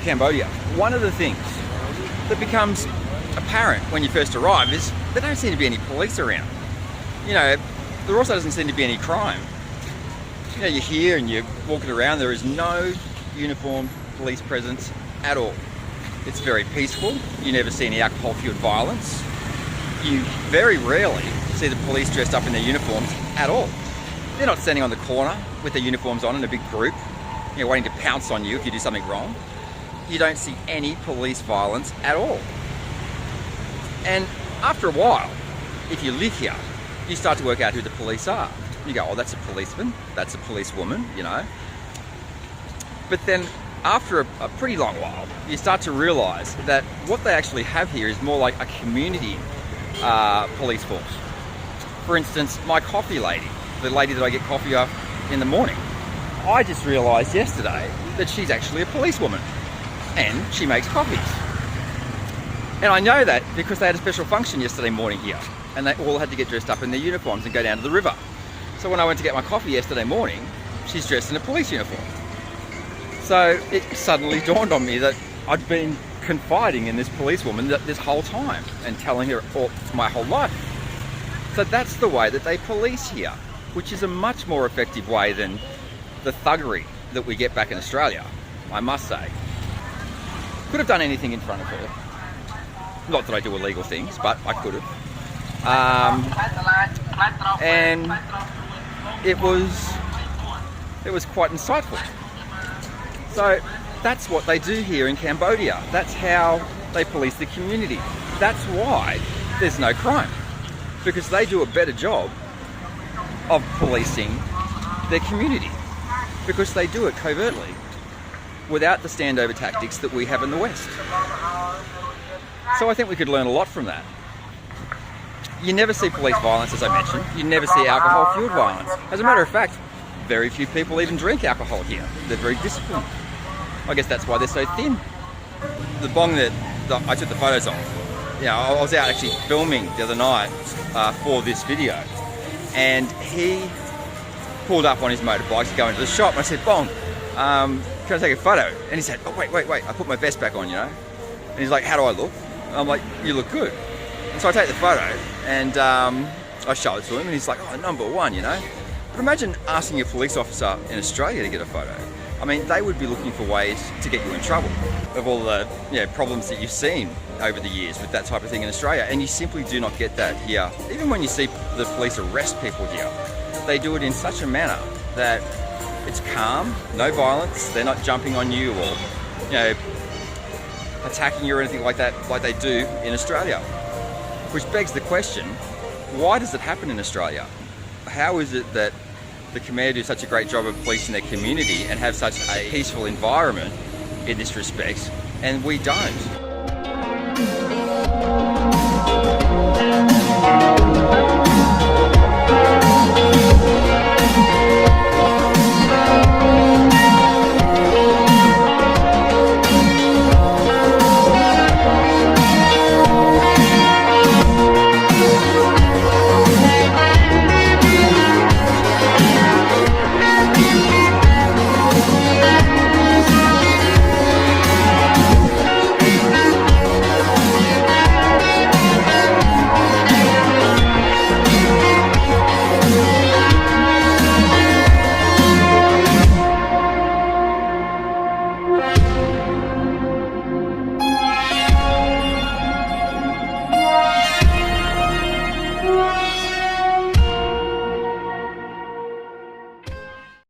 Cambodia, one of the things that becomes apparent when you first arrive is there don't seem to be any police around. You know, there also doesn't seem to be any crime. You know, you're here and you're walking around, there is no uniformed police presence at all. It's very peaceful. You never see any alcohol-fueled violence. You very rarely see the police dressed up in their uniforms at all. They're not standing on the corner with their uniforms on in a big group, you know, waiting to pounce on you if you do something wrong. You don't see any police violence at all. And after a while, if you live here, you start to work out who the police are. You go, oh, that's a policeman, that's a policewoman, you know. But then after a pretty long while, you start to realise that what they actually have here is more like a community police force. For instance, my coffee lady, the lady that I get coffee off in the morning, I just realised yesterday that she's actually a policewoman and she makes coffees. And I know that because they had a special function yesterday morning here and they all had to get dressed up in their uniforms and go down to the river. So when I went to get my coffee yesterday morning, she's dressed in a police uniform. So it suddenly dawned on me that I'd been confiding in this policewoman this whole time and telling her my whole life. So that's the way that they police here, which is a much more effective way than the thuggery that we get back in Australia, I must say. Could have done anything in front of her. Not that I do illegal things, but I could have. And it was quite insightful. So that's what they do here in Cambodia. That's how they police the community. That's why there's no crime, because they do a better job of policing their community, because they do it covertly without the standover tactics that we have in the West. So I think we could learn a lot from that. You never see police violence, as I mentioned. You never see alcohol-fueled violence. As a matter of fact, very few people even drink alcohol here. They're very disciplined. I guess that's why they're so thin. The bong that I took the photos of, you know, I was out actually filming the other night for this video, and he pulled up on his motorbike to go into the shop, and I said, Bong, can I take a photo? And he said, oh, wait, I put my vest back on, you know. And he's like, how do I look? And I'm like, you look good. And so I take the photo, and I show it to him, and he's like, oh, #1, you know. But imagine asking a police officer in Australia to get a photo. I mean, they would be looking for ways to get you in trouble of all the problems that you've seen over the years with that type of thing in Australia. And you simply do not get that here. Even when you see the police arrest people here, they do it in such a manner that it's calm, no violence. They're not jumping on you or, you know, attacking you or anything like that, like they do in Australia. Which begs the question, why does it happen in Australia? How is it that the Khmer do such a great job of policing their community and have such a peaceful environment in this respect, and we don't?